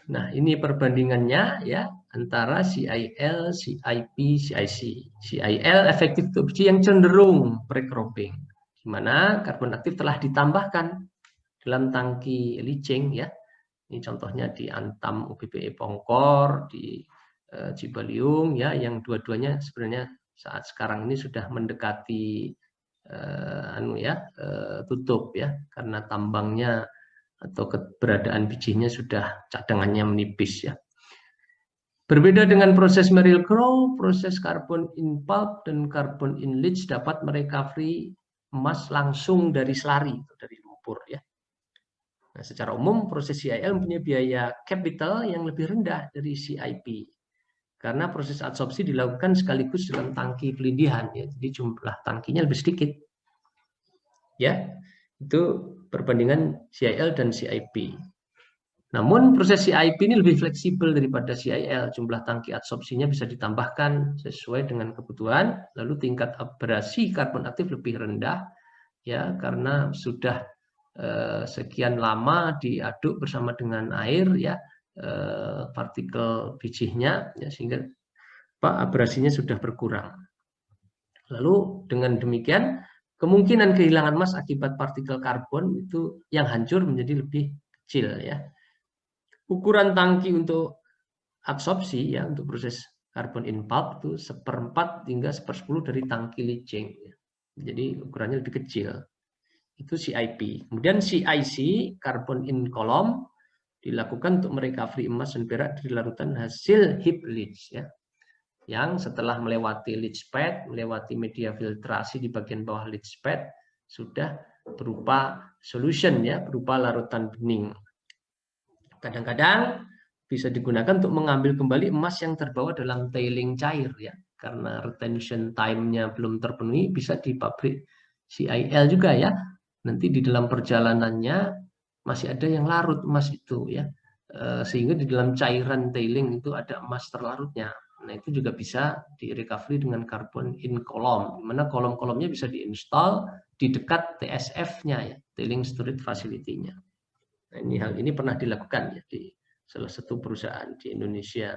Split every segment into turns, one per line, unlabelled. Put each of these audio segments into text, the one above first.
Nah, ini perbandingannya ya antara CIL, CIP, CIC. CIL efektif biji yang cenderung pre-cropping, di mana karbon aktif telah ditambahkan dalam tangki leaching ya. Ini contohnya di Antam UBPE Pongkor, di Cibaliung ya, yang dua-duanya sebenarnya saat sekarang ini sudah mendekati tutup ya, karena tambangnya atau keberadaan bijinya sudah cadangannya menipis ya. Berbeda dengan proses Merrill-Crowe, proses carbon in pulp dan carbon in leach dapat merecovery emas langsung dari slari, dari lumpur ya. Nah, secara umum proses CIL mempunyai biaya capital yang lebih rendah dari CIP karena proses adsorpsi dilakukan sekaligus dalam tangki pelindihan ya. Jadi jumlah tangkinya lebih sedikit. Ya, itu perbandingan CIL dan CIP. Namun proses CIP ini lebih fleksibel daripada CIL. Jumlah tangki adsorpsinya bisa ditambahkan sesuai dengan kebutuhan. Lalu tingkat abrasi karbon aktif lebih rendah ya, karena sudah sekian lama diaduk bersama dengan air ya, partikel bijinya ya, sehingga abrasinya sudah berkurang. Lalu dengan demikian kemungkinan kehilangan emas akibat partikel karbon itu yang hancur menjadi lebih kecil ya. Ukuran tangki untuk absorpsi ya, untuk proses carbon in pulp itu 1/4 hingga 1/10 dari tangki leaching ya. Jadi ukurannya lebih kecil. Itu CIP. Kemudian CIC, carbon in column, dilakukan untuk merecovery emas dan perak dari larutan hasil heap leach ya. Yang setelah melewati leach pad, melewati media filtrasi di bagian bawah leach pad, sudah berupa solution ya, berupa larutan bening. Kadang-kadang bisa digunakan untuk mengambil kembali emas yang terbawa dalam tailing cair ya, karena retention time-nya belum terpenuhi, bisa di pabrik CIL juga ya. Nanti di dalam perjalanannya masih ada yang larut emas itu ya, sehingga di dalam cairan tailing itu ada emas terlarutnya. Nah, itu juga bisa di recovery dengan carbon in column, di mana kolom-kolomnya bisa diinstal di dekat TSF-nya ya, tailing storage facility-nya. Nah, hal ini pernah dilakukan ya di salah satu perusahaan di Indonesia.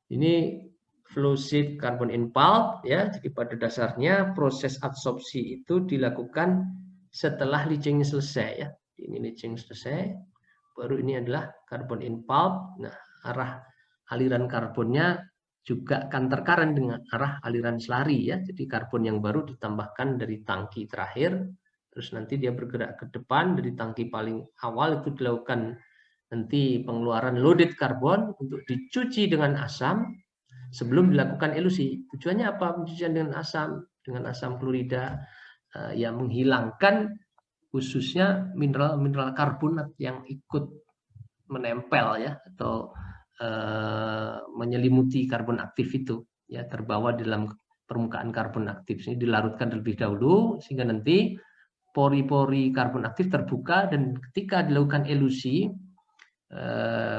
Ini flow sheet carbon in pulp ya. Jadi pada dasarnya proses adsorpsi itu dilakukan setelah leaching selesai ya. Ini leaching selesai, baru ini adalah carbon in pulp. Nah, arah aliran karbonnya juga counter current dengan arah aliran selari ya. Jadi karbon yang baru ditambahkan dari tangki terakhir, terus nanti dia bergerak ke depan dari tangki paling awal, itu dilakukan nanti pengeluaran loaded karbon untuk dicuci dengan asam sebelum dilakukan elusi. Tujuannya apa pencucian dengan asam? Dengan asam klorida yang menghilangkan khususnya mineral-mineral karbonat yang ikut menempel ya, atau menyelimuti karbon aktif itu ya, terbawa dalam permukaan karbon aktif. Ini dilarutkan terlebih dahulu sehingga nanti pori-pori karbon aktif terbuka, dan ketika dilakukan elusi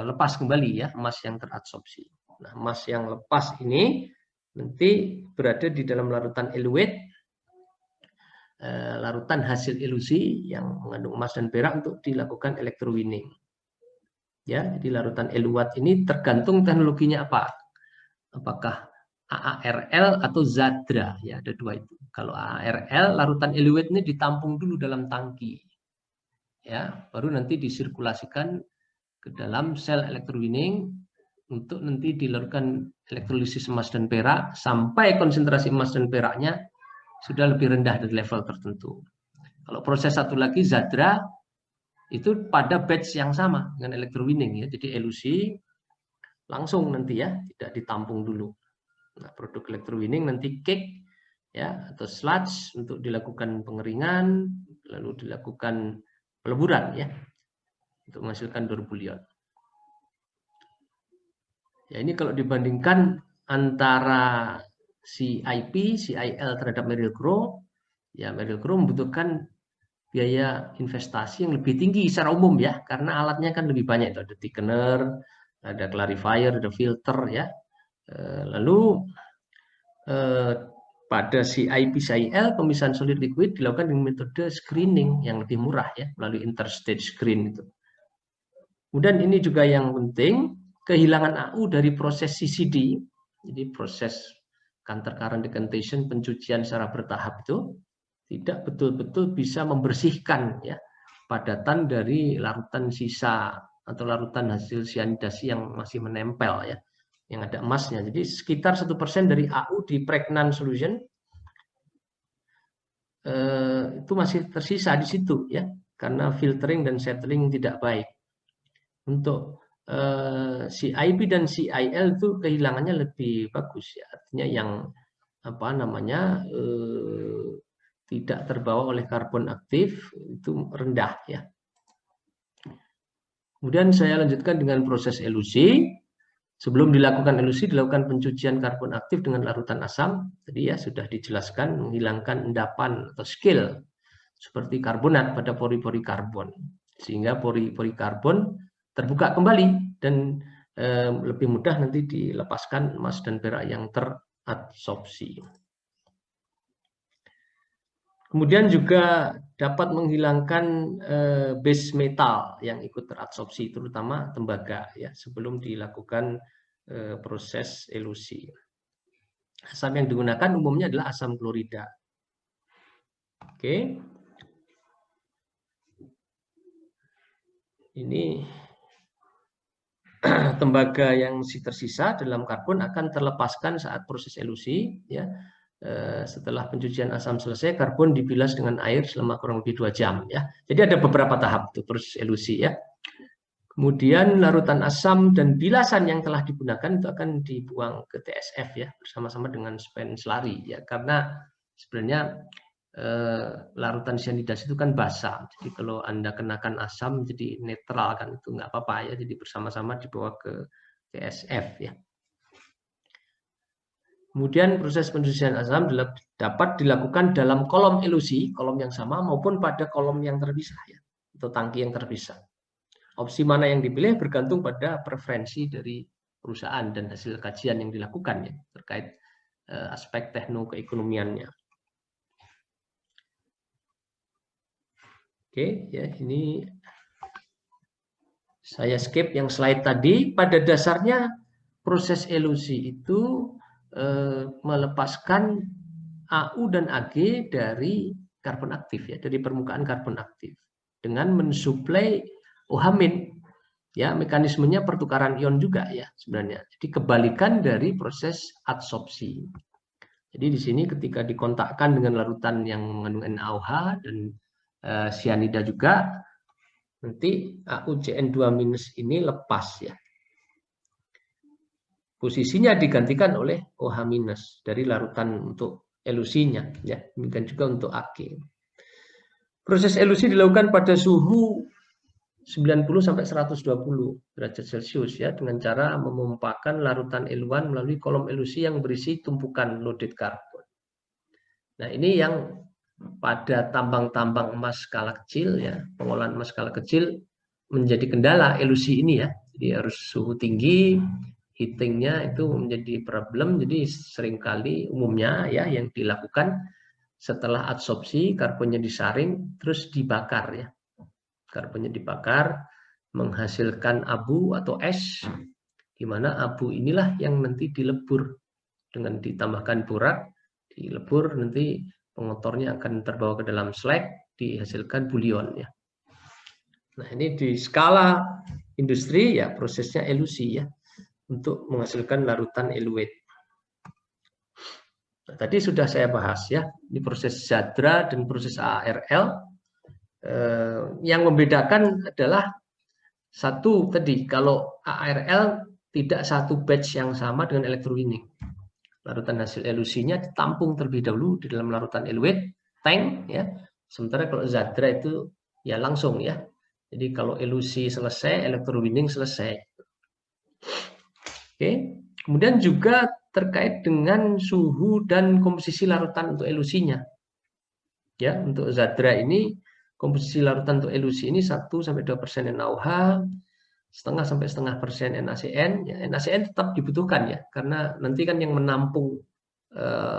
lepas kembali ya emas yang teradsorpsi. Nah, emas yang lepas ini nanti berada di dalam larutan eluate, larutan hasil elusi yang mengandung emas dan perak untuk dilakukan electrowinning. Ya, jadi larutan eluate ini tergantung teknologinya apa. Apakah AARL atau Zadra ya, ada dua itu. Kalau AARL, larutan eluate ini ditampung dulu dalam tangki. Ya, baru nanti disirkulasikan ke dalam sel electrowinning untuk nanti dilakukan elektrolisis emas dan perak sampai konsentrasi emas dan peraknya sudah lebih rendah dari level tertentu. Kalau proses satu lagi Zadra itu pada batch yang sama dengan electrowinning ya, jadi elusi langsung nanti ya, tidak ditampung dulu. Nah, produk electrowinning nanti cake ya atau sludge untuk dilakukan pengeringan, lalu dilakukan peleburan ya untuk menghasilkan dorbulion. Ya, ini kalau dibandingkan antara CIP, CIL terhadap Merrill-Crowe, ya Merrill-Crowe membutuhkan biaya investasi yang lebih tinggi secara umum ya, karena alatnya kan lebih banyak, itu ada thickener, ada clarifier, ada filter ya. Lalu pada CIP, CIL pemisahan solid liquid dilakukan dengan metode screening yang lebih murah ya, melalui interstage screen itu. Kemudian ini juga yang penting, kehilangan AU dari proses CCD, jadi proses counter current decantation, pencucian secara bertahap itu tidak betul-betul bisa membersihkan ya padatan dari larutan sisa atau larutan hasil sianidasi yang masih menempel ya, yang ada emasnya. Jadi sekitar 1% dari AU di pregnant solution itu masih tersisa di situ ya, karena filtering dan settling tidak baik. Untuk CIP dan CIL itu kehilangannya lebih bagus ya, artinya yang apa namanya tidak terbawa oleh karbon aktif itu rendah ya. Kemudian saya lanjutkan dengan proses elusi. Sebelum dilakukan elusi, dilakukan pencucian karbon aktif dengan larutan asam. Tadi ya sudah dijelaskan, menghilangkan endapan atau scale seperti karbonat pada pori-pori karbon, sehingga pori-pori karbon terbuka kembali dan lebih mudah nanti dilepaskan emas dan perak yang teradsorpsi. Kemudian juga dapat menghilangkan base metal yang ikut teradsorpsi, terutama tembaga ya, sebelum dilakukan proses elusi. Asam yang digunakan umumnya adalah asam klorida. Oke. Ini tembaga yang masih tersisa dalam karbon akan terlepaskan saat proses elusi ya. Setelah pencucian asam selesai, karbon dibilas dengan air selama kurang lebih 2 jam ya. Jadi ada beberapa tahap tuh proses elusi ya. Kemudian larutan asam dan bilasan yang telah digunakan itu akan dibuang ke TSF ya, bersama-sama dengan spent slurry ya, karena sebenarnya larutan sianidasi itu kan basah. Jadi kalau Anda kenakan asam jadi netral kan, itu nggak apa-apa ya. Jadi bersama-sama dibawa ke TSF ya. Kemudian proses pencucian asam dapat dilakukan dalam kolom elusi, kolom yang sama maupun pada kolom yang terpisah ya, atau tangki yang terpisah. Opsi mana yang dipilih bergantung pada preferensi dari perusahaan dan hasil kajian yang dilakukan ya, terkait aspek tekno-keekonomiannya. Oke, ya ini saya skip yang slide tadi. Pada dasarnya proses elusi itu melepaskan AU dan AG dari karbon aktif ya, dari permukaan karbon aktif dengan mensuplai OH-. Ya, mekanismenya pertukaran ion juga ya sebenarnya. Jadi kebalikan dari proses adsorpsi. Jadi di sini ketika dikontakkan dengan larutan yang mengandung NaOH dan sianida juga, nanti AuCN2- ini lepas ya. Posisinya digantikan oleh OH- dari larutan untuk elusinya ya. Demikian juga untuk AG. Proses elusi dilakukan pada suhu 90 sampai 120 derajat Celcius ya, dengan cara memumpahkan larutan eluan melalui kolom elusi yang berisi tumpukan loaded karbon. Nah, ini yang pada tambang-tambang emas skala kecil ya, pengolahan emas skala kecil menjadi kendala elusi ini ya. Jadi harus suhu tinggi, heatingnya itu menjadi problem. Jadi seringkali umumnya ya yang dilakukan setelah adsorpsi, karbonnya disaring terus dibakar ya. Karbonnya dibakar menghasilkan abu atau es, di mana abu inilah yang nanti dilebur dengan ditambahkan borak, dilebur nanti pengotornya akan terbawa ke dalam slag, dihasilkan bulion ya. Nah, ini di skala industri ya prosesnya elusi ya untuk menghasilkan larutan eluate. Nah, tadi sudah saya bahas ya, di proses ZADRA dan proses ARL. Yang membedakan adalah satu tadi, kalau ARL tidak satu batch yang sama dengan electrowinning. Larutan hasil elusinya ditampung terlebih dahulu di dalam larutan eluate tank ya. Sementara kalau ZADRA itu ya langsung ya. Jadi kalau elusi selesai, electrowinning selesai. Oke. Kemudian juga terkait dengan suhu dan komposisi larutan untuk elusinya. Ya, untuk ZADRA ini komposisi larutan untuk elusi ini 1-2% NaOH, 0,5-1,5% NaCN. Ya, NaCN tetap dibutuhkan ya, karena nanti kan yang menampung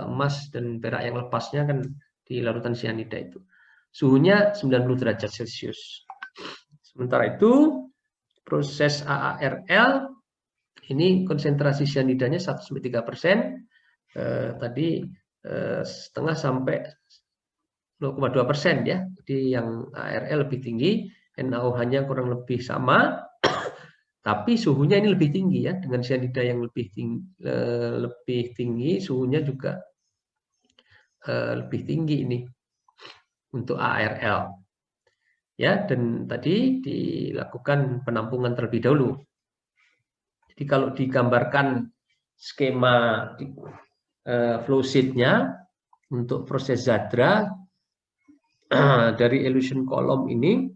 emas dan perak yang lepasnya kan di larutan sianida itu. Suhunya 90 derajat Celcius. Sementara itu proses AARL ini konsentrasi cyanidanya 1-3%, tadi setengah sampai 0,2% ya. Jadi yang ARL lebih tinggi, NaOH-nya kurang lebih sama, tapi suhunya ini lebih tinggi ya. Dengan cyanida yang lebih tinggi, suhunya juga lebih tinggi ini untuk ARL. Ya, dan tadi dilakukan penampungan terlebih dahulu. Jadi kalau digambarkan skema flow sheet-nya untuk proses Zadra dari elution column ini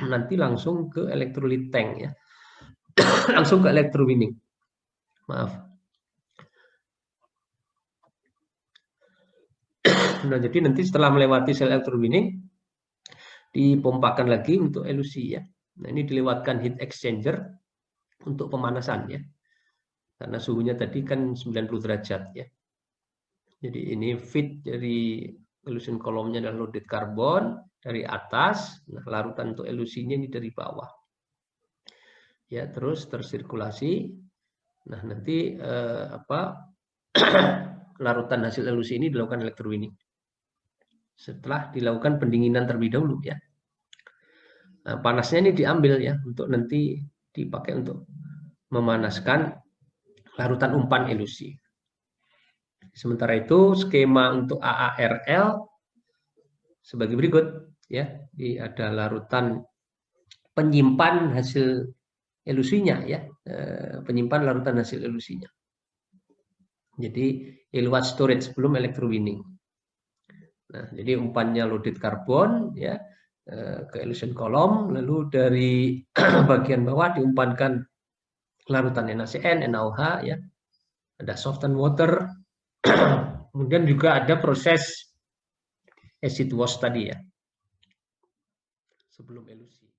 nanti langsung ke electrolyte tank ya. Langsung ke electrowinning. Maaf. Nah, jadi nanti setelah melewati sel electrowinning dipompakan lagi untuk elusi ya. Nah, ini dilewatkan heat exchanger untuk pemanasan ya. Karena suhunya tadi kan 90 derajat ya. Jadi ini feed dari elution column-nya adalah loaded carbon dari atas, nah larutan untuk elusinya ini dari bawah. Ya, terus tersirkulasi. Nah, nanti larutan hasil elusi ini dilakukan electrowinning. Setelah dilakukan pendinginan terlebih dahulu ya. Nah, panasnya ini diambil ya untuk nanti dipakai untuk memanaskan larutan umpan elusi. Sementara itu skema untuk AARL sebagai berikut ya. Ada larutan penyimpan hasil elusinya ya, penyimpan larutan hasil elusinya. Jadi eluat storage sebelum electrowinning. Nah, jadi umpannya loaded carbon ya ke elution column, lalu dari bagian bawah diumpankan larutan NaCN, NaOH ya. Ada soften water. Kemudian juga ada proses acid wash tadi ya. Sebelum elusi.